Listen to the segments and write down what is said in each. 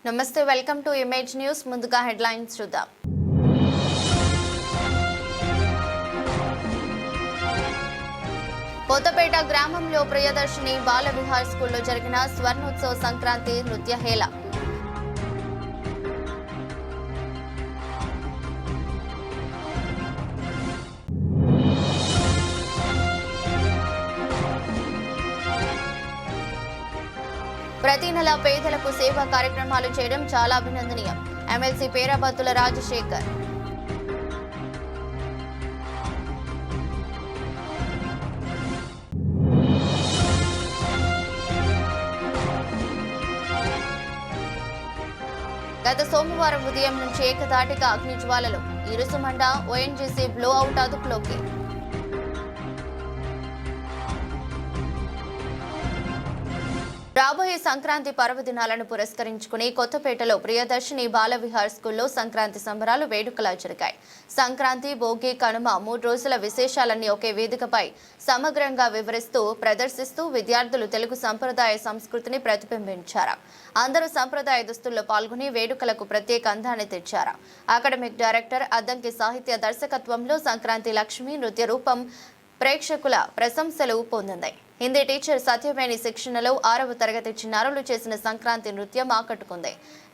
నమస్తే, welcome to image news. ముందుగా headlines చూద్దాం. కొత్తపేట గ్రామంలో ప్రియదర్శిని బాల విహార్ స్కూల్లో జరిగిన స్వర్ణోత్సవ సంక్రాంతి నృత్య హేళ. ప్రతి నెల పేదలకు సేవా కార్యక్రమాలు చేయడం చాలా అభినందనీయం. ఎమ్మెల్సీ పేరాబత్తుల రాజశేఖర్. గత సోమవారం ఉదయం నుంచి ఏకధాటిగా అగ్ని జ్వాలలు. ఇరుసుమండ ఓఎన్జీసీ బ్లో అవుట్ అదుపులోకి. రాబోయే సంక్రాంతి పర్వదినాలను పురస్కరించుకుని కొత్తపేటలో ప్రియదర్శిని బాల విహార్ స్కూల్లో సంక్రాంతి సంబరాలు వేడుకలా జరిగాయి. సంక్రాంతి, భోగి, కనుమ 3 రోజుల విశేషాలన్నీ ఒకే వేదికపై సమగ్రంగా వివరిస్తూ ప్రదర్శిస్తూ విద్యార్థులు తెలుగు సంప్రదాయ సంస్కృతిని ప్రతిబింబించారు. అందరూ సంప్రదాయ దుస్తుల్లో పాల్గొని వేడుకలకు ప్రత్యేక అందాన్ని తెచ్చారు. అకాడమిక్ డైరెక్టర్ అద్దంకి సాహిత్య దర్శకత్వంలో సంక్రాంతి లక్ష్మి నృత్య రూపం ప్రేక్షకుల ప్రశంసలు పొందింది. హిందీ టీచర్ సత్యవేణి శిక్షణలో 6వ తరగతి చిన్నారులు చేసిన సంక్రాంతి నృత్యం ఆకట్టుకుంది.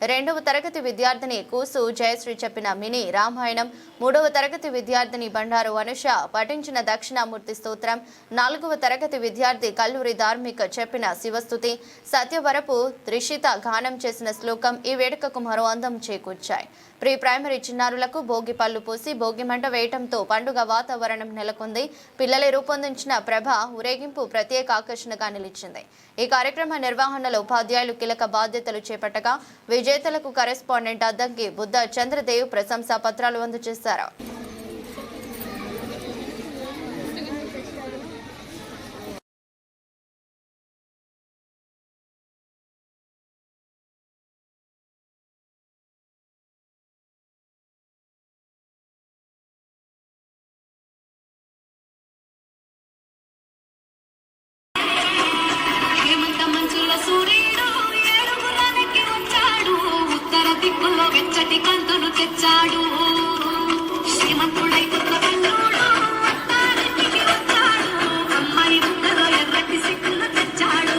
2వ తరగతి విద్యార్థిని కూసు జయశ్రీ చెప్పిన మినీ రామాయణం, 3వ తరగతి విద్యార్థిని బండారు అనుష పఠించిన దక్షిణామూర్తి స్తోత్రం, 4వ తరగతి విద్యార్థి కల్లూరి ధార్మిక చెప్పిన శివస్తుతి, సత్యవరపు త్రిషిత గానం చేసిన శ్లోకం ఈ వేడుకకు మరో అందం చేకూర్చాయి. ప్రీ ప్రైమరీ చిన్నారులకు భోగి పళ్ళు పోసి భోగి మంట వేయటంతో పండుగ వాతావరణం నెలకొంది. పిల్లలే రూపొందించిన ప్రభ ఊరేగింపు ప్రత్యేక ఆకర్షణగా నిలిచింది. ఈ కార్యక్రమ నిర్వహణలో ఉపాధ్యాయులు కీలక బాధ్యతలు చేపట్టగా విజేతలకు కరెస్పాండెంట్ అద్దంకి బుద్ధ చంద్రదేవ్ ప్రశంసా పత్రాలు అందజేశారు. దిక్కుల్లో వెచ్చటి కందును తెచ్చాడు. శ్రీమంతుడై కొత్త కన్నుడు అత్తారింటికి వచ్చాడు. అమ్మాయి ముద్దలో ఎర్రటి సిక్కులు తెచ్చాడు.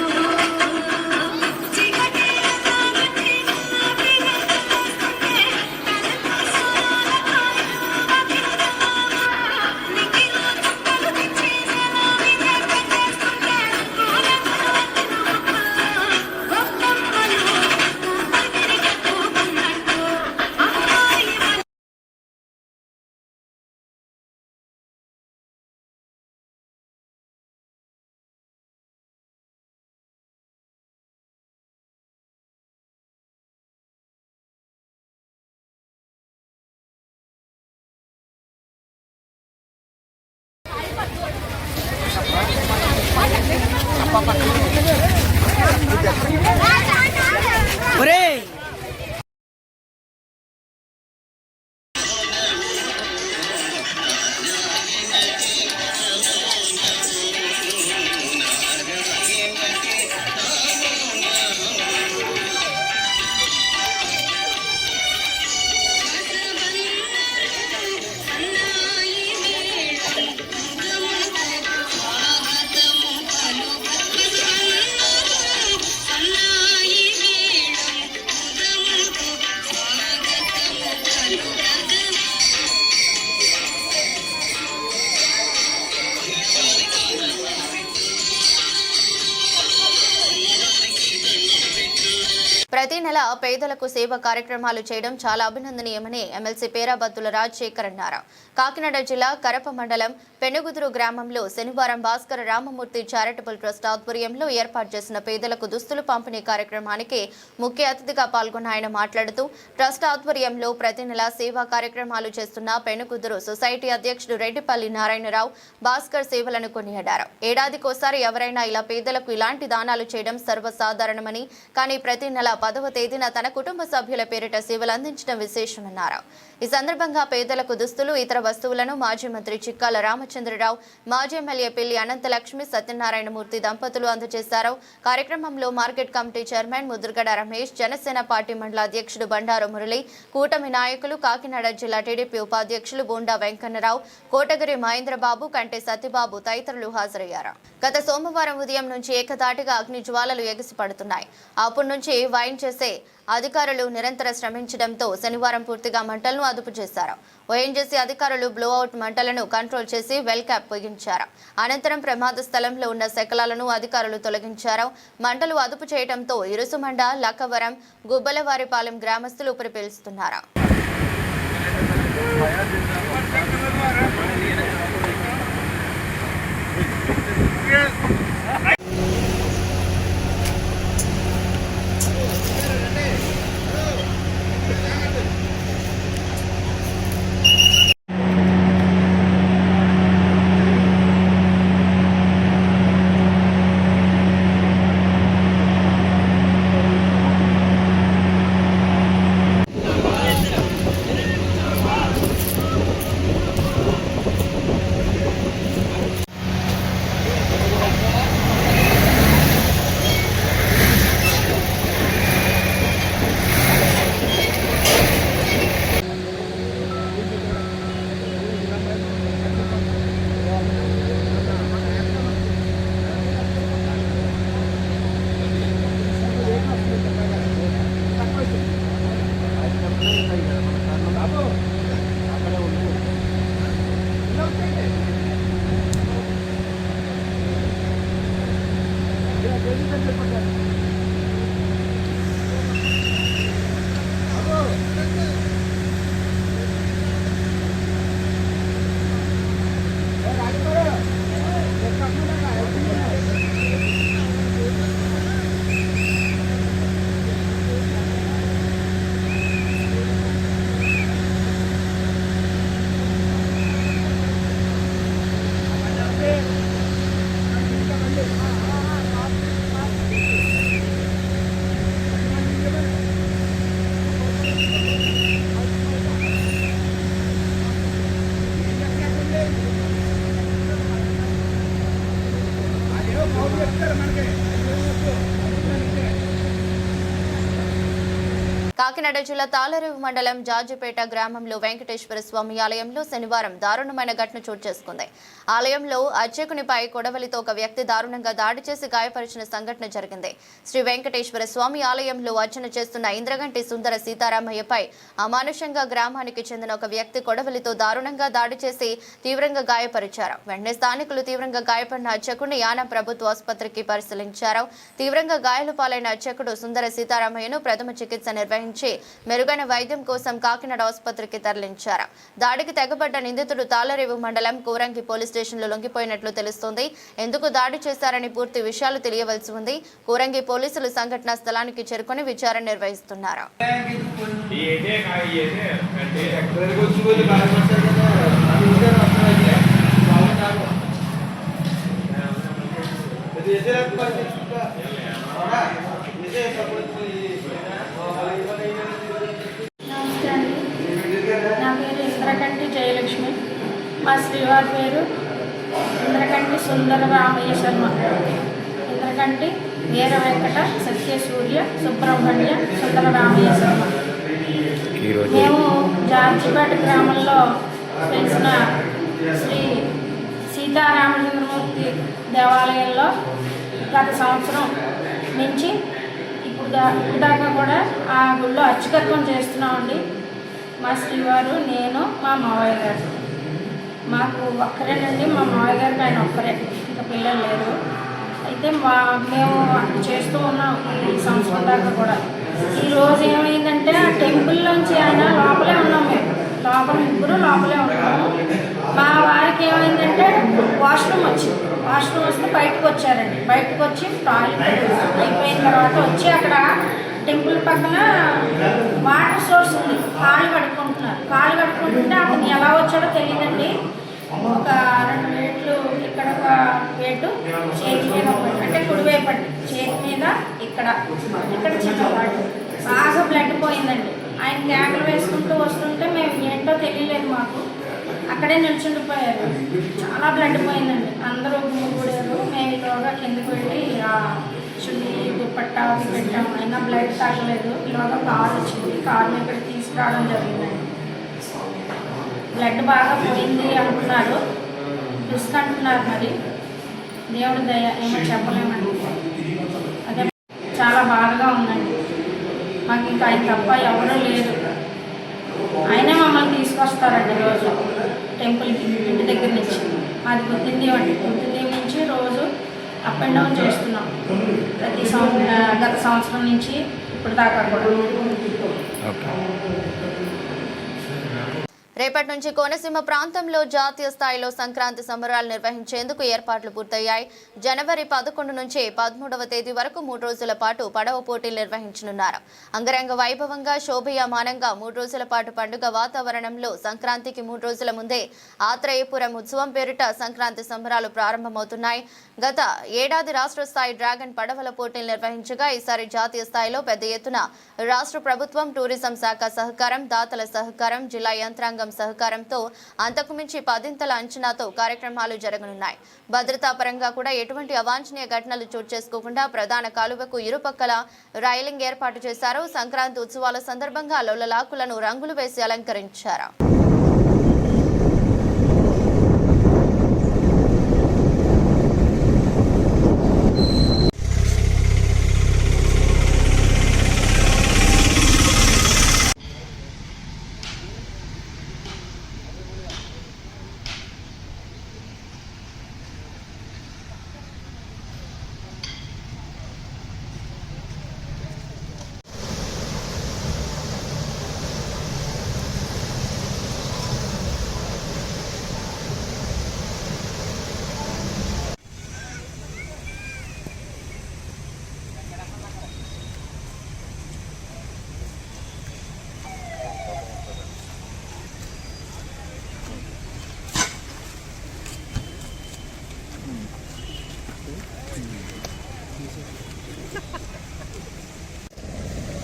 ప్రతి నెల పేదలకు సేవ కార్యక్రమాలు చేయడం చాలా అభినందనీయమని ఎమ్మెల్సీ పేరాబత్తుల రాజశేఖర్ అన్నారు. కాకినాడ జిల్లా కరప మండలం పెనుగుదురు గ్రామంలో శనివారం భాస్కర రామమూర్తి చారిటబుల్ ట్రస్ట్ ఆధ్వర్యంలో ఏర్పాటు చేసిన పేదలకు దుస్తులు పంపిణీ కార్యక్రమానికి ముఖ్య అతిథిగా పాల్గొన్న ఆయన మాట్లాడుతూ ట్రస్ట్ ఆధ్వర్యంలో ప్రతి నెల సేవా కార్యక్రమాలు చేస్తున్న పెనుగుదురు సొసైటీ అధ్యక్షుడు రెడ్డిపల్లి నారాయణరావు భాస్కర్ సేవలను కొనియాడారు. ఏడాదికోసారి ఎవరైనా ఇలా పేదలకు ఇలాంటి దానాలు చేయడం సర్వసాధారణమని, కానీ ప్రతి నెల 10వ తేదీన తన కుటుంబ సభ్యుల పేరిట సేవలు అందించడం విశేషమన్నారు. ఈ సందర్భంగా పేదలకు దుస్తులు, ఇతర వస్తువులను మాజీ మంత్రి చిక్కాల రామచంద్రరావు, మాజీ ఎమ్మెల్యే పెళ్లి అనంతలక్ష్మి సత్యనారాయణమూర్తి దంపతులు అందజేశారు. కార్యక్రమంలో market committee chairman Mudragada Ramesh, Janasena party మండల అధ్యక్షుడు బండారు మురళి, కూటమి నాయకులు, కాకినాడ జిల్లా టీడీపీ ఉపాధ్యక్షులు బోండా వెంకన్నరావు, కోటగిరి మహేంద్రబాబు, కంటే సత్యబాబు తదితరులు హాజరయ్యారు. గత సోమవారం ఉదయం నుంచి ఏకతాటిగా అగ్ని జ్వాలలు ఎగిసిపడుతున్నాయి. అప్పటి నుంచి వైన్ చేసే అధికారులు నిరంతరం శ్రమించడంతో శనివారం పూర్తిగా మంటలను అదుపు చేశారు. ఓఎన్జీసీ అధికారులు బ్లోఅవుట్ మంటలను కంట్రోల్ చేసి వెల్ క్యాప్ పొగించారు. అనంతరం ప్రమాద స్థలంలో ఉన్న శకలాలను అధికారులు తొలగించారు. మంటలు అదుపు చేయడంతో ఇరుసుమండ, లక్కవరం, గుబ్బలవారిపాలెం గ్రామస్తులు ఊపిరి పీల్చుతున్నారు. కాకినాడ జిల్లా తాళరేవు మండలం జాజిపేట గ్రామంలో వెంకటేశ్వర స్వామి ఆలయంలో శనివారం దారుణమైన ఘటన చోటు చేసుకుంది. ఆలయంలో అర్చకునిపై కొడవలితో ఒక వ్యక్తి దారుణంగా దాడి చేసి గాయపరిచిన సంఘటన జరిగింది. శ్రీ వెంకటేశ్వర స్వామి ఆలయంలో అర్చన చేస్తున్న ఇంద్రగంటి సుందర సీతారామయ్యపై అమానుషంగా గ్రామానికి చెందిన ఒక వ్యక్తి కొడవలితో దారుణంగా దాడి చేసి తీవ్రంగా గాయపరిచారు. వెంటనే స్థానికులు తీవ్రంగా గాయపడిన అర్చకుడిని యానం ప్రభుత్వ ఆసుపత్రికి పరిశీలించారు. తీవ్రంగా గాయాలు పాలైన అర్చకుడు సుందర సీతారామయ్యను ప్రథమ చికిత్స నిర్వహించి మెరుగైన వైద్యం కోసం కాకినాడ ఆసుపత్రికి తరలించారు. దాడికి తెగబడ్డ నిందితుడు తాళరేవు మండలం కోరంగి పోలీస్ స్టేషన్లో లొంగిపోయినట్లు తెలుస్తోంది. ఎందుకు దాడి చేశారని పూర్తి విషయాలు తెలియవలసి ఉంది. కోరంగి పోలీసులు సంఘటనా స్థలానికి చేరుకుని విచారణ నిర్వహిస్తున్నారు. నా పేరు ఇంద్రకంటి జయలక్ష్మి. మా శ్రీవారి పేరు ఇంద్రకంటి సుందర రామయ్య శర్మ. ఇంద్రకంటి వీర వెంకట సత్యసూర్య సుబ్రహ్మణ్య సుందర రామయ్య శర్మ. మేము జార్జిపేట గ్రామంలో తెలిసిన శ్రీ సీతారామచంద్రమూర్తి దేవాలయంలో గత సంవత్సరం నుంచి ఇప్పుడు దాకా కూడా ఆ గుళ్ళో అర్చకత్వం చేస్తున్నామండి. మా శ్రీవారు, నేను, మా మావయ్య గారు. మాకు ఒక్కరేనండి. మా మావయ్య గారికి ఆయన ఒక్కరే, ఇంకా పిల్లలు లేరు. అయితే మేము చేస్తూ ఉన్నాం ఈ సంవత్సరం దాకా కూడా. ఈరోజు ఏమైందంటే ఆ టెంపుల్లోంచి ఆయన లోపలే ఉన్నాం. మేము ముగ్గురు లోపలే ఉన్నాము. మా వారికి ఏమైందంటే వాష్రూమ్ వచ్చింది. వాష్రూమ్ వస్తే బయటకు వచ్చారండి. బయటకు వచ్చి టాయిలెట్ అయిపోయిన తర్వాత వచ్చి అక్కడ టెంపుల్ పక్కన వాటర్ సోర్స్ ఉంది. కాళ్ళు కడుక్కుంటుంటే అతను ఎలా వచ్చాడో తెలియదండి. ఒక 2 వేట్లు ఇక్కడ ఒక వేటు చేతి మీద అంటే కుడివైపు చేతి మీద ఇక్కడ చిన్న వాటర్ బాగా బ్లడ్ పోయిందండి. ఆయన కేకలు వేసుకుంటూ వస్తుంటే మేము ఏంటో తెలియలేదు మాకు. అక్కడే నిల్చుండిపోయారు. చాలా బ్లడ్ పోయిందండి. అందరూ గుమిగూడారు. మేము ఇలాగా కిందకి వెళ్ళి చున్నీ దుప్పట్టా అవి పెట్టాము. అయినా బ్లడ్ తగ్గలేదు. ఇలాగా కారు వచ్చింది. కారుని ఇక్కడ తీసుకురావడం జరిగిందండి. బ్లడ్ బాగా పోయింది అంటున్నారు, రిస్క్ అంటున్నారు. మరి దేవుడి దయ ఏమో చెప్పలేమండి. అదే చాలా బాధగా ఉందండి. మాకు ఇంకా ఆయన తప్ప ఎవరూ లేరు. ఆయనే మమ్మల్ని తీసుకొస్తారండి రోజు టెంపుల్కి ఇంటి దగ్గర నుంచి. మాది గుర్తింది అండి. గుర్తింది నుంచి రోజు అప్ అండ్ డౌన్ చేస్తున్నాం ప్రతి గత సంవత్సరం నుంచి ఇప్పుడు దాకా కూడా. రేపటి నుంచి కోనసీమ ప్రాంతంలో జాతీయ స్థాయిలో సంక్రాంతి సంబరాలు నిర్వహించేందుకు ఏర్పాట్లు పూర్తయ్యాయి. జనవరి 11 నుంచి 13వ తేదీ వరకు 3 రోజుల పాటు పడవ పోటీలు నిర్వహించనున్నారు. అంగరంగ వైభవంగా శోభయామానంగా 3 రోజుల పాటు పండుగ వాతావరణంలో సంక్రాంతికి 3 రోజుల ముందే ఆత్రేయపురం ఉత్సవం పేరిట సంక్రాంతి సంబరాలు ప్రారంభమవుతున్నాయి. గత ఏడాది రాష్ట్ర స్థాయి డ్రాగన్ పడవల పోటీలు నిర్వహించగా ఈసారి జాతీయ స్థాయిలో పెద్ద ఎత్తున రాష్ట్ర ప్రభుత్వం, టూరిజం శాఖ సహకారం, దాతల సహకారం, జిల్లా యంత్రాంగం సహకారంతో అంతకుమించి 10ంతల అంచనాతో కార్యక్రమాలు జరగనున్నాయి. భద్రతా పరంగా కూడా ఎటువంటి అవాంఛనీయ ఘటనలు చోటు చేసుకోకుండా ప్రధాన కాలువకు ఇరుపక్కల రైలింగ్ ఏర్పాటు చేశారు. సంక్రాంతి ఉత్సవాల సందర్భంగా లొల్లలాకులను రంగులు వేసి అలంకరించారు.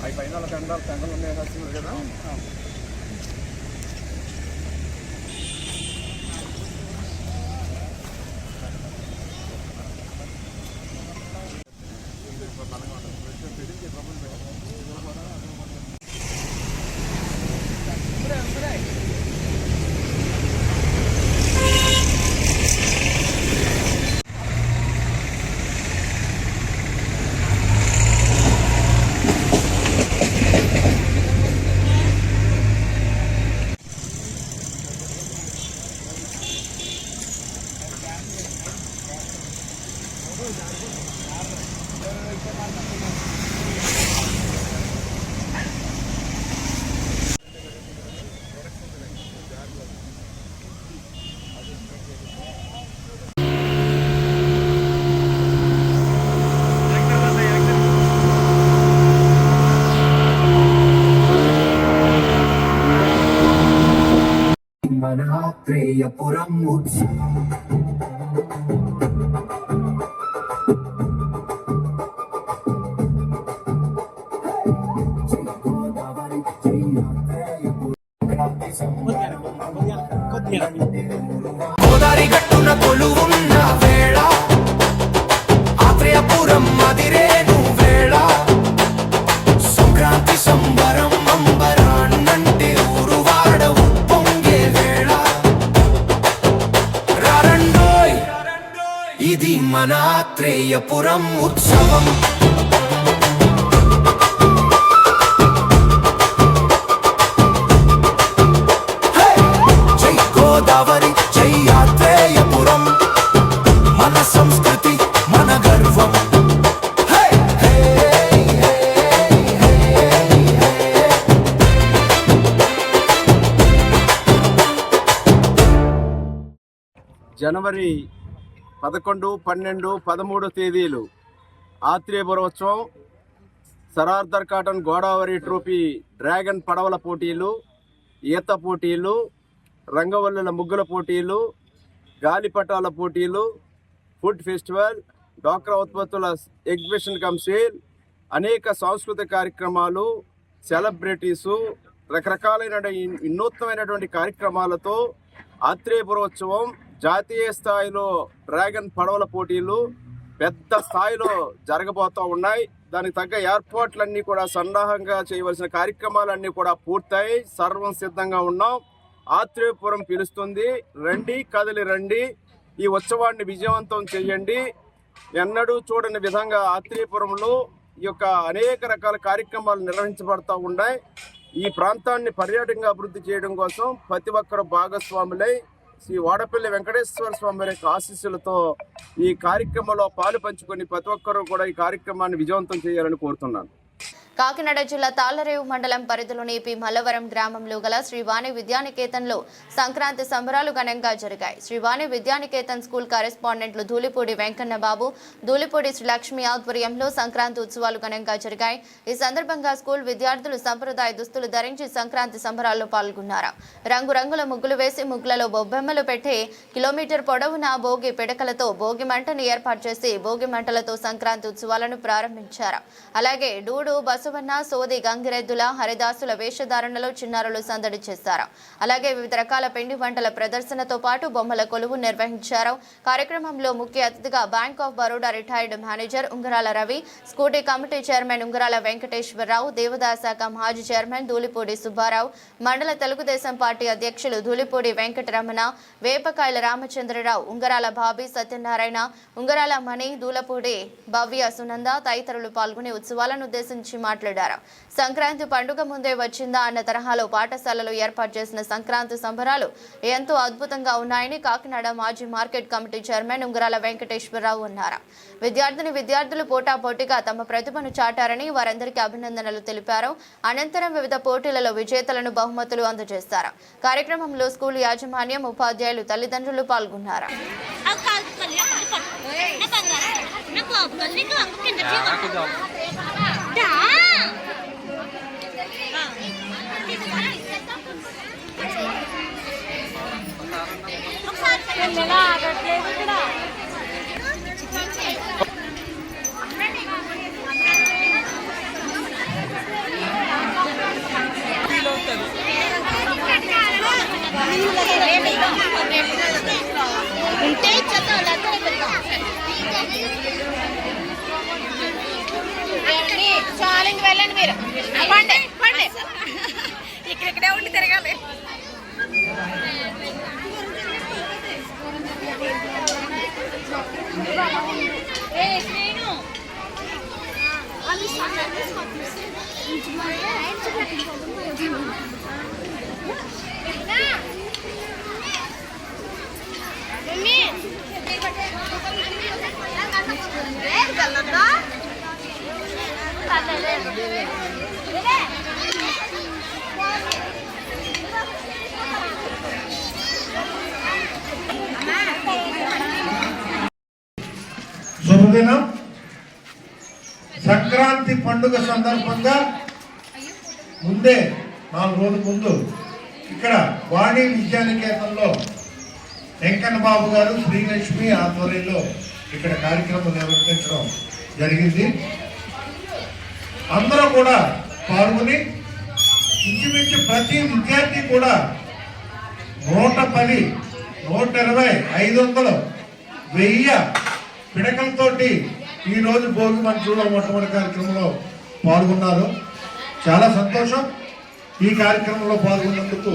అవి పైన వాళ్ళ పెండలు ఉన్నాయి కదా. ఆత్రేయపురం ఉత్సవం గోదారి గట్టున కొలువున్న వేళ ఆత్రేయపురం మదిరేను వేళ సంక్రాంతి సంబరం అంబరాన్నంటే ఊరువాడ ఉప్పొంగే వేళ రారండోయ్ ఇది మన ఆత్రేయపురం ఉత్సవం. గోదావరి జై ఆత్రేయపురం మన సంస్కృతి మన గర్వం. జనవరి 11, 12, 13 తేదీలు ఆత్రేయపురం ఉత్సవం, సరార్దర్ కాటన్ గోదావరి ట్రోఫీ డ్రాగన్ పడవల పోటీలు, ఈత పోటీలు, రంగవల్లుల ముగ్గుల పోటీలు, గాలిపటాల పోటీలు, ఫుడ్ ఫెస్టివల్, డ్వాక్రా ఉత్పత్తుల ఎగ్జిబిషన్ కమ్ సేల్, అనేక సాంస్కృతిక కార్యక్రమాలు, సెలబ్రిటీసు రకరకాలైన వినూత్నమైనటువంటి కార్యక్రమాలతో ఆత్రేయపురోత్సవం జాతీయ స్థాయిలో డ్రాగన్ పడవల పోటీలు పెద్ద స్థాయిలో జరగబోతూ ఉన్నాయి. దానికి తగ్గ ఏర్పాట్లన్నీ కూడా సన్నాహంగా చేయవలసిన కార్యక్రమాలన్నీ కూడా పూర్తయి సర్వం సిద్ధంగా ఉన్నాం. ఆత్రేయపురం పిలుస్తుంది, రండి, కదిలి రండి, ఈ ఉత్సవాన్ని విజయవంతం చేయండి. ఎన్నడూ చూడని విధంగా ఆత్రేయపురంలో ఈ యొక్క అనేక రకాల కార్యక్రమాలు నిర్వహించబడతా ఉన్నాయి. ఈ ప్రాంతాన్ని పర్యాటకంగా అభివృద్ధి చేయడం కోసం ప్రతి ఒక్కరు భాగస్వాములై శ్రీ వాడపల్లి వెంకటేశ్వర స్వామి వారి యొక్క ఆశీస్సులతో ఈ కార్యక్రమంలో పాలు పంచుకొని ప్రతి ఒక్కరూ కూడా ఈ కార్యక్రమాన్ని విజయవంతం చేయాలని కోరుతున్నాను. కాకినాడ జిల్లా తాళ్లరేవు మండలం పరిధిలోని పి మల్లవరం గ్రామంలో గల శ్రీవాణి విద్యానికేతన్లో సంక్రాంతి సంబరాలు ఘనంగా జరిగాయి. శ్రీవాణి విద్యానికేతన్ స్కూల్ కరెస్పాండెంట్లు ధూళిపూడి వెంకన్న బాబు, ధూళిపూడి శ్రీలక్ష్మి ఆధ్వర్యంలో సంక్రాంతి ఉత్సవాలు ఘనంగా జరిగాయి. ఈ సందర్భంగా స్కూల్ విద్యార్థులు సంప్రదాయ దుస్తులు ధరించి సంక్రాంతి సంబరాల్లో పాల్గొన్నారు. రంగురంగుల ముగ్గులు వేసి ముగ్గులలో బొబ్బెమ్మలు పెట్టి కిలోమీటర్ పొడవున భోగి పిడకలతో భోగి మంటను ఏర్పాటు చేసి భోగి మంటలతో సంక్రాంతి ఉత్సవాలను ప్రారంభించారు. అలాగే డూడు బసవన్న, సోది గంగిరెద్దుల, హరిదాసుల వేషధారణలో చిన్నారులు సందడి చేశారు. అలాగే వివిధ రకాల పిండి వంటల ప్రదర్శనతో పాటు బొమ్మల కొలువు నిర్వహించారు. కార్యక్రమంలో ముఖ్య అతిథిగా bank of Baroda retired manager Ungarala Ravi, scooty committee chairman ఉంగరాల వెంకటేశ్వరరావు, దేవాదాయ శాఖ మాజీ చైర్మన్ ధూళిపూడి సుబ్బారావు, మండల తెలుగుదేశం పార్టీ అధ్యక్షులు ధూళిపూడి వెంకటరమణ, వేపకాయల రామచంద్రరావు, ఉంగరాల బాబీ సత్యనారాయణ, ఉంగరాల మణి, దూలపూడి భవ్య సునంద తదితరులు పాల్గొని ఉత్సవాలను ఉద్దేశించి మాట్లాడారు. సంక్రాంతి పండుగ ముందే వచ్చిందా అన్న తరహాలో పాఠశాలలో ఏర్పాటు చేసిన సంక్రాంతి సంబరాలు ఎంతో అద్భుతంగా ఉన్నాయని కాకినాడ మాజీ మార్కెట్ కమిటీ చైర్మన్ ఉంగరాల వెంకటేశ్వరరావు అన్నారు. విద్యార్థులు పోటాపోటీగా తమ ప్రతిభను చాటారని వారందరికీ అభినందనలు తెలిపారు. అనంతరం వివిధ పోటీలలో విజేతలను బహుమతులు అందజేశారు. కార్యక్రమంలో స్కూల్ యాజమాన్యం, ఉపాధ్యాయులు, తల్లిదండ్రులు పాల్గొన్నారు. చాలండి, వెళ్ళండి మీరు. పండి పండి, ఇక్కడే ఉండి తిరగాలి. శుభదినం. సంక్రాంతి పండుగ సందర్భంగా ముందే 4 రోజుల ముందు ఇక్కడ వాణి విద్యానికేతన్లో వెంకన్న బాబు గారు, శ్రీలక్ష్మి ఆధ్వర్యంలో ఇక్కడ కార్యక్రమం నిర్వర్తించడం జరిగింది. అందరూ కూడా పాల్గొని ఇంచుమించు ప్రతి విద్యార్థి కూడా 110, 120, 500, 1000 పిడకలతోటి ఈరోజు భోగి మంటలో మొట్టమొదటి కార్యక్రమంలో పాల్గొన్నారు. చాలా సంతోషం. ఈ కార్యక్రమంలో పాల్గొన్నందుకు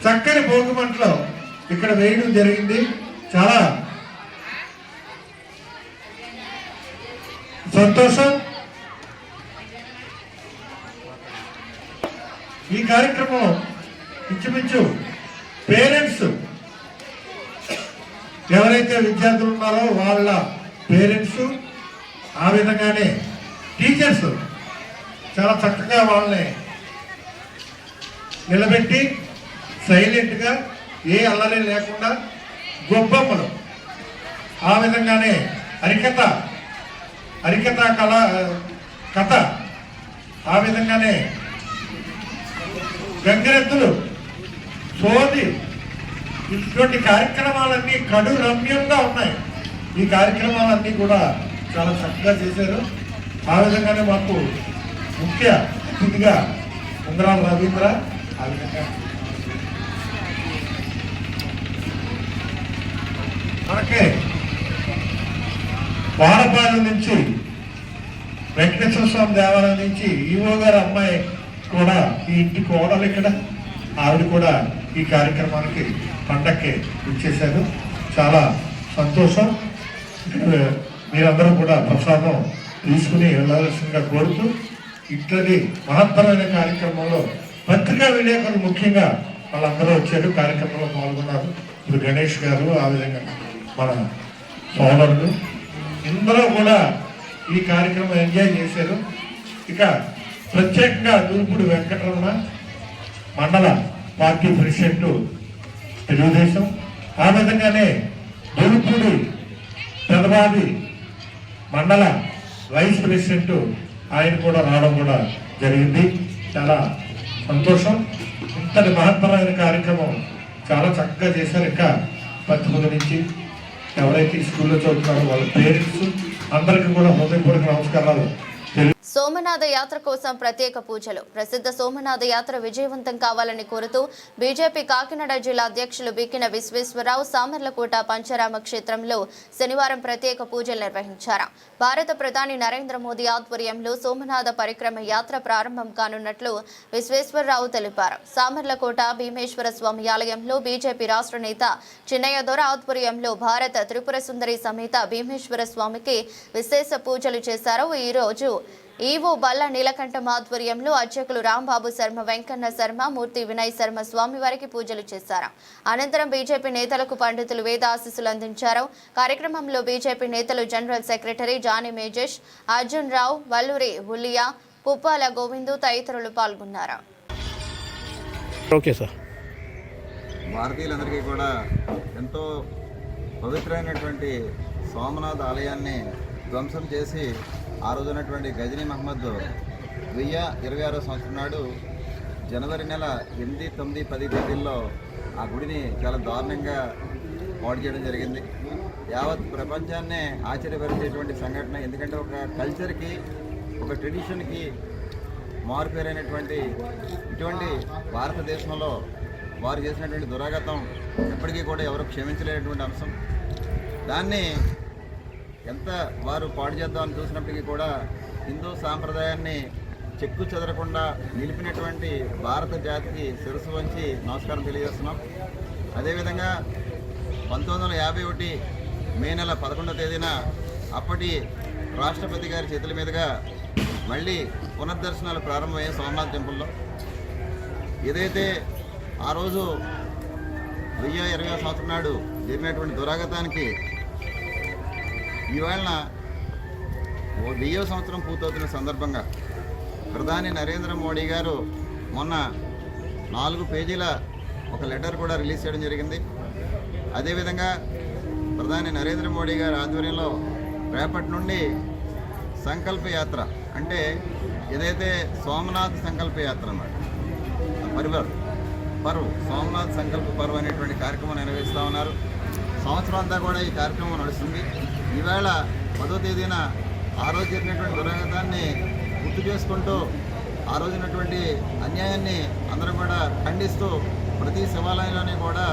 చక్కని భోగి మంటలో ఇక్కడ వేయడం జరిగింది. చాలా సంతోషం. ఈ కార్యక్రమం ఇంచుమించు పేరెంట్స్ ఎవరైతే విద్యార్థులు ఉన్నారో వాళ్ళ పేరెంట్స్, ఆ విధంగానే టీచర్స్ చాలా చక్కగా వాళ్ళని నిలబెట్టి సైలెంట్గా ఏ అల్లరి లేకుండా గొబ్బమ్మలు, ఆ విధంగానే హరికథ కథ, ఆ విధంగానే గంగిరెద్దులు, సోది, ఇటువంటి కార్యక్రమాలన్నీ కడు రమ్యంగా ఉన్నాయి. ఈ కార్యక్రమాలన్నీ కూడా చాలా చక్కగా చేశారు. ఆ విధంగానే మాకు ముఖ్య అతిథిగా ఉంగరాల రవీంద్ర ఆ విధంగా మనకి వాడపాలెం నుంచి వెంకటేశ్వర స్వామి దేవాలయం నుంచి ఈవో గారి అమ్మాయి కూడా ఈ ఇంటి కోడలు ఇక్కడ ఆవిడ కూడా ఈ కార్యక్రమానికి పండక్కి ఇచ్చేశారు. చాలా సంతోషం. మీరందరూ కూడా ప్రసాదం తీసుకుని వెళ్ళాల్సిందిగా కోరుతూ ఇట్లది మహత్తరమైన కార్యక్రమంలో పత్రికా విలేకరులు ముఖ్యంగా వాళ్ళందరూ వచ్చారు, కార్యక్రమంలో పాల్గొన్నారు. ఇప్పుడు గణేష్ గారు, ఆ విధంగా మన సోదరులు ఇందరూ కూడా ఈ కార్యక్రమం ఎంజాయ్ చేశారు. ఇక ప్రత్యేకంగా దూర్పుడు వెంకటరమణ మండల పార్టీ ప్రెసిడెంట్ తెలుగుదేశం, ఆ విధంగానే దూర్పుడు పెదబాది మండల వైస్ ప్రెసిడెంట్ ఆయన కూడా రావడం కూడా జరిగింది. చాలా సంతోషం. ఇంతటి మహత్తరమైన కార్యక్రమం చాలా చక్కగా చేశారు. ఇంకా 10 నుంచి ఎవరైతే స్కూల్లో చదువుతున్నారో వాళ్ళ పేరెంట్స్ అందరికీ కూడా హృదయపూర్వక నమస్కారాలు. సోమనాథ యాత్ర కోసం ప్రత్యేక పూజలు. ప్రసిద్ధ సోమనాథ యాత్ర విజయవంతం కావాలని కోరుతూ బీజేపీ కాకినాడ జిల్లా అధ్యక్షులు బిక్కిన విశ్వేశ్వరరావు సామర్లకోట పంచరామ క్షేత్రంలో శనివారం ప్రత్యేక పూజలు నిర్వహించారు. భారత ప్రధాని నరేంద్ర మోదీ ఆధ్వర్యంలో సోమనాథ పరిక్రమ యాత్ర ప్రారంభం కానున్నట్లు విశ్వేశ్వరరావు తెలిపారు. సామర్లకోట భీమేశ్వర స్వామి ఆలయంలో బీజేపీ రాష్ట్ర నేత చిన్నయ్య దొర ఆధ్వర్యంలో భారత త్రిపుర సుందరి సమేత భీమేశ్వర స్వామికి విశేష పూజలు చేశారు. ఈ రోజు ఈవో బల్ల నీలకంఠం ఆధ్వర్యంలో అర్చకులు రాంబాబు శర్మ, వెంకన్న శర్మ, మూర్తి వినయ్ శర్మ స్వామివారికి పూజలు చేశారు. అనంతరం బీజేపీ నేతలకు పండితులు వేద ఆశీస్సులు అందించారు. కార్యక్రమంలో బీజేపీ నేతలు జనరల్ సెక్రటరీ జానీ మేజేష్, అర్జున్ రావు, వల్లూరి హులియా, పుప్పాల గోవిందు తదితరులు పాల్గొన్నారు. భారతీయులందరికీ కూడా ఎంతో పవిత్రమైనటువంటి సోమనాథ్ ఆలయాన్ని ధ్వంసం చేసి ఆ రోజునటువంటి గజనీ మహమ్మద్ 1026వ సంవత్సరం నాడు జనవరి నెల 8, 9, 10 తేదీల్లో ఆ గుడిని చాలా దారుణంగా పాడు చేయడం జరిగింది. యావత్ ప్రపంచాన్నే ఆశ్చర్యపరిచేటువంటి సంఘటన. ఎందుకంటే ఒక కల్చర్కి, ఒక ట్రెడిషన్కి మారుపేరైనటువంటి ఇటువంటి భారతదేశంలో వారు చేసినటువంటి దురాగతం ఎప్పటికీ కూడా ఎవరు క్షమించలేనటువంటి అంశం. దాన్ని ఎంత వారు పాడు చేద్దామని చూసినప్పటికీ కూడా హిందూ సాంప్రదాయాన్ని చెక్కు చెదరకుండా నిలిపినటువంటి భారత జాతికి శిరస్సు వంచి నమస్కారం తెలియజేస్తున్నాం. అదేవిధంగా 1951 మే నెల 11వ తేదీన అప్పటి రాష్ట్రపతి గారి చేతుల మీదుగా మళ్ళీ పునర్దర్శనాలు ప్రారంభమయ్యాయి సోమనాథ్ టెంపుల్లో. ఏదైతే ఆ రోజు 1020వ సంవత్సరం నాడు జరిగినటువంటి దురాగతానికి ఇవాళ 10వ సంవత్సరం పూర్తవుతున్న సందర్భంగా ప్రధాని నరేంద్ర మోడీ గారు మొన్న 4 పేజీల ఒక లెటర్ కూడా రిలీజ్ చేయడం జరిగింది. అదేవిధంగా ప్రధాని నరేంద్ర మోడీ గారి ఆధ్వర్యంలో రేపటి నుండి సంకల్ప యాత్ర, అంటే ఏదైతే సోమనాథ్ సంకల్ప యాత్ర అన్నమాట, పర్వ్ సోమనాథ్ సంకల్ప పర్వ్ అనేటువంటి కార్యక్రమం నిర్వహిస్తూ ఉన్నారు. సంవత్సరం అంతా కూడా ఈ కార్యక్రమం నడుస్తుంది. ఈవేళ 10వ తేదీన ఆ రోజు జరిగినటువంటి దురాగతాన్ని గుర్తు చేసుకుంటూ ఆ రోజునటువంటి అన్యాయాన్ని అందరూ కూడా ఖండిస్తూ ప్రతి శివాలయంలోని కూడా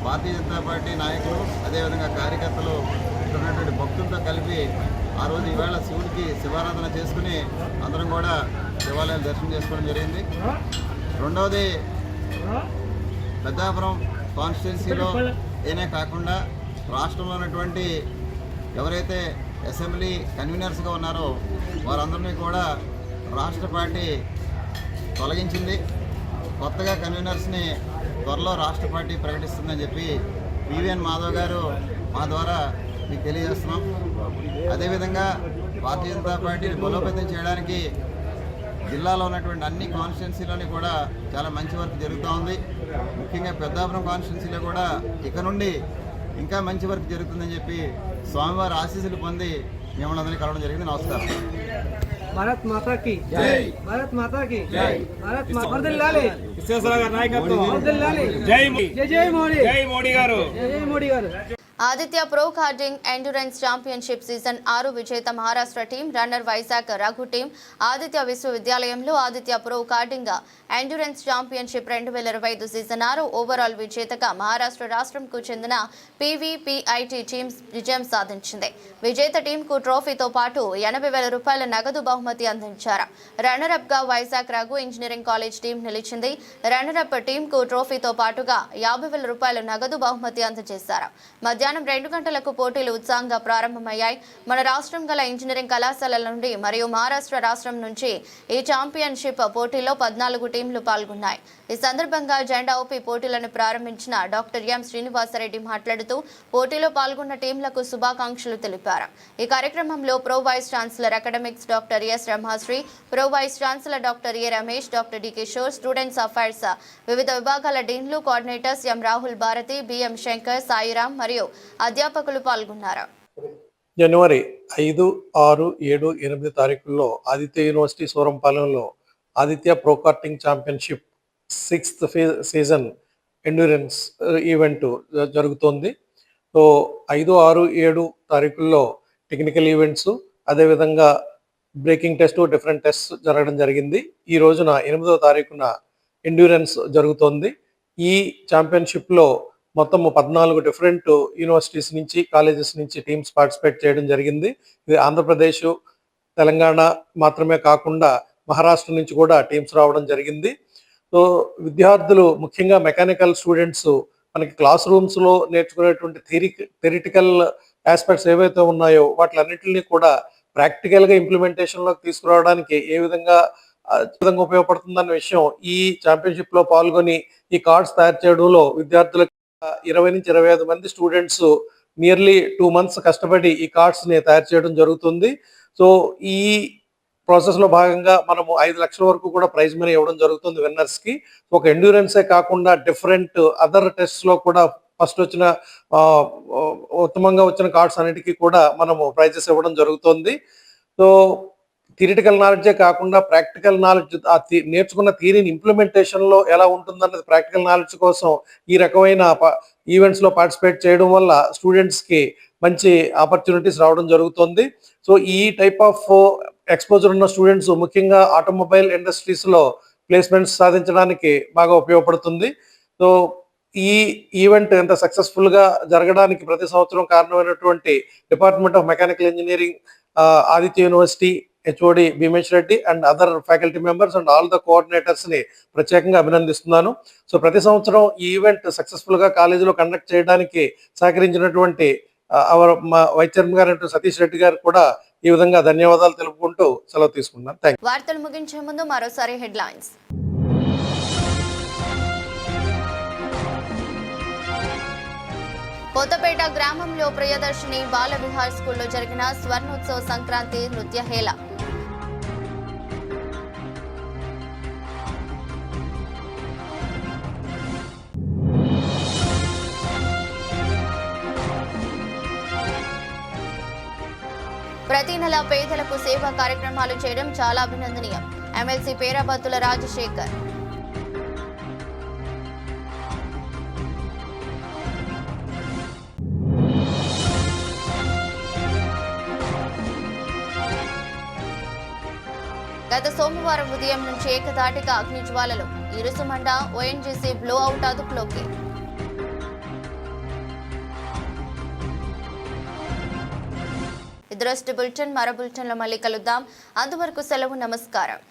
భారతీయ జనతా పార్టీ నాయకులు, అదేవిధంగా కార్యకర్తలు, ఇక్కడ ఉన్నటువంటి భక్తులతో కలిపి ఆ రోజు ఈవేళ శివుడికి శివారాధన చేసుకుని అందరం కూడా శివాలయాలు దర్శనం చేసుకోవడం జరిగింది. రెండవది, పెద్దాపురం కాన్స్టిట్యున్సీలో ఏనే కాకుండా రాష్ట్రంలో ఉన్నటువంటి ఎవరైతే అసెంబ్లీ కన్వీనర్స్గా ఉన్నారో వారందరినీ కూడా రాష్ట్ర పార్టీ తొలగించింది. కొత్తగా కన్వీనర్స్ని త్వరలో రాష్ట్ర పార్టీ ప్రకటిస్తుందని చెప్పి పివిఎన్ మాధవ్ గారు మా ద్వారా మీకు తెలియజేస్తున్నాం. అదేవిధంగా భారతీయ జనతా పార్టీని బలోపేతం చేయడానికి జిల్లాలో ఉన్నటువంటి అన్ని కాన్స్టిట్యున్సీలోని కూడా చాలా మంచి వర్క్ జరుగుతూ ఉంది. ముఖ్యంగా పెద్దాపురం కాన్స్టిట్యున్సీలో కూడా ఇక నుండి ఇంకా మంచి వర్క్ జరుగుతుందని చెప్పి స్వామివారి ఆశీస్సులు పొంది మిమ్మల్ని అందరినీ కలవడం జరిగింది. నమస్కారం. భారత్ మాతా కి జై, భారత్ మాతా కి జై, భారత్ మాతా వర్ధిల్లాలి, విశ్వేశ్వర గారి నాయకత్వం వర్ధిల్లాలి, జై జై మోడీ, జై మోడీ గారు, జై Modi garu. Aditya pro karting endurance championship season 6 విజేత Maharashtra team runner Vizag Raghu team Aditya విశ్వవిద్యాలయంలో Aditya pro karting endurance championship 2025 season 6 overall విజేతగా మహారాష్ట్ర రాష్ట్రంకు చెందిన పీవీపీఐటీ టీం విజయం సాధించింది. విజేత టీంకు ట్రోఫీతో పాటు 80,000 రూపాయల నగదు బహుమతి అందించారు. రన్నర్ అప్ గా Vizag Raghu engineering college team నిలిచింది. రన్నర్ అప్ టీంకు ట్రోఫీతో పాటుగా 50,000 రూపాయల నగదు బహుమతి అందజేశారు. మధ్యాహ్నం 2 గంటలకు పోటీలు ఉత్సాహంగా ప్రారంభమయ్యాయి. మన రాష్ట్రం గల ఇంజనీరింగ్ కళాశాలల నుండి మరియు మహారాష్ట్ర రాష్ట్రం నుంచి ఈ ఛాంపియన్షిప్ పోటీలో 14 టీంలు పాల్గొన్నాయి. ఈ సందర్భంగా జెండా ఊపి పోటీలను ప్రారంభించిన డాక్టర్ ఎం శ్రీనివాసరెడ్డి మాట్లాడుతూ పోటీలో పాల్గొన్న టీంలకు శుభాకాంక్షలు తెలిపారు. ఈ కార్యక్రమంలో pro vice chancellor academics doctor S Ramasri, pro vice chancellor doctor A Ramesh, doctor D Kishore, students affairs వివిధ విభాగాల డీన్లు, coordinators M Rahul Bharati, BM Shankar, Sairam మరియు అధ్యాపకులు పాల్గొన్నారు. జనవరి 5, 6, 7, 8 తారీఖుల్లో ఆదిత్య యూనివర్సిటీ సూరంపాలెంలో Aditya pro karting championship 6th season endurance event జరుగుతోంది. సో 5, 6, 7 తారీఖుల్లో టెక్నికల్ ఈవెంట్స్, అదేవిధంగా బ్రేకింగ్ టెస్ట్, డిఫరెంట్ టెస్ట్ జరగడం జరిగింది. ఈ రోజున 8వ తారీఖున ఎండ్యూరెన్స్ జరుగుతోంది. ఈ ఛాంపియన్షిప్లో మొత్తం 14 డిఫరెంట్ యూనివర్సిటీస్ నుంచి, కాలేజెస్ నుంచి టీమ్స్ పార్టిసిపేట్ చేయడం జరిగింది. ఇది ఆంధ్రప్రదేశ్, తెలంగాణ మాత్రమే కాకుండా మహారాష్ట్ర నుంచి కూడా టీమ్స్ రావడం జరిగింది. సో విద్యార్థులు, ముఖ్యంగా మెకానికల్ స్టూడెంట్స్, మనకి క్లాస్ రూమ్స్లో నేర్చుకునేటువంటి థియరిటికల్ ఆస్పెక్ట్స్ ఏవైతే ఉన్నాయో వాటిలన్నింటినీ కూడా ప్రాక్టికల్గా ఇంప్లిమెంటేషన్లోకి తీసుకురావడానికి ఏ విధంగా ఉపయోగపడుతుందన్న విషయం ఈ ఛాంపియన్షిప్లో పాల్గొని ఈ కార్డ్స్ తయారు చేయడంలో విద్యార్థులకు 20 నుంచి 25 మంది స్టూడెంట్స్ నియర్లీ 2 months కష్టపడి ఈ కార్డ్స్ని తయారు చేయడం జరుగుతుంది. సో ఈ ప్రాసెస్లో భాగంగా మనము 5 లక్షల వరకు కూడా ప్రైజ్ మనీ ఇవ్వడం జరుగుతుంది విన్నర్స్కి. ఒక ఎండ్యూరెన్సే కాకుండా డిఫరెంట్ అదర్ టెస్ట్స్లో కూడా ఫస్ట్ వచ్చిన ఉత్తమంగా వచ్చిన కార్డ్స్ అన్నిటికీ కూడా మనము ప్రైజెస్ ఇవ్వడం జరుగుతుంది. సో థియరిటికల్ నాలెడ్జే కాకుండా ప్రాక్టికల్ నాలెడ్జ్, నేర్చుకున్న థియరీని ఇంప్లిమెంటేషన్లో ఎలా ఉంటుందన్నది ప్రాక్టికల్ నాలెడ్జ్ కోసం ఈ రకమైన ఈవెంట్స్లో పార్టిసిపేట్ చేయడం వల్ల స్టూడెంట్స్కి మంచి ఆపర్చునిటీస్ రావడం జరుగుతుంది. సో ఈ టైప్ ఆఫ్ ఎక్స్పోజర్ ఉన్న స్టూడెంట్స్ ముఖ్యంగా ఆటోమొబైల్ ఇండస్ట్రీస్లో ప్లేస్మెంట్స్ సాధించడానికి బాగా ఉపయోగపడుతుంది. సో ఈ ఈవెంట్ ఎంత సక్సెస్ఫుల్గా జరగడానికి ప్రతి సంవత్సరం కారణమైనటువంటి department of mechanical engineering, Aditya university HOD Bhimesh Reddy and other faculty members and all the కోఆర్డినేటర్స్ని ప్రత్యేకంగా అభినందిస్తున్నాను. సో ప్రతి సంవత్సరం ఈ ఈవెంట్ సక్సెస్ఫుల్గా కాలేజీలో కండక్ట్ చేయడానికి సహకరించినటువంటి మా వైస్ చైర్మన్ గారు సతీష్ రెడ్డి గారు కూడా ఈ విధంగా ధన్యవాదాలు తెలుపుకుంటూ సెలవు తీసుకున్నాను. థాంక్యూ. వార్తలు ముగించే ముందు మరోసారి హెడ్లైన్స్. కొత్తపేట గ్రామంలో ప్రియదర్శిని బాల విహార్ స్కూల్లో జరిగిన స్వర్ణోత్సవ సంక్రాంతి నృత్య హేళ. ప్రతి నెల పేదలకు సేవా కార్యక్రమాలు చేయడం చాలా అభినందనీయం. ఎమ్మెల్సీ పేరాబత్తుల రాజశేఖర్. గత సోమవారం ఉదయం నుంచి ఏకధాటిగా అగ్ని జ్వాలలు, ఇరుసుమండ, ఓఎన్జీసీ బ్లో అవుట్ అదుపులోకి. ఇదృష్టి బులెటిన్, మరో బులెటిన్లో మళ్ళీ కలుద్దాం. అంతవరకు సెలవు, నమస్కారం.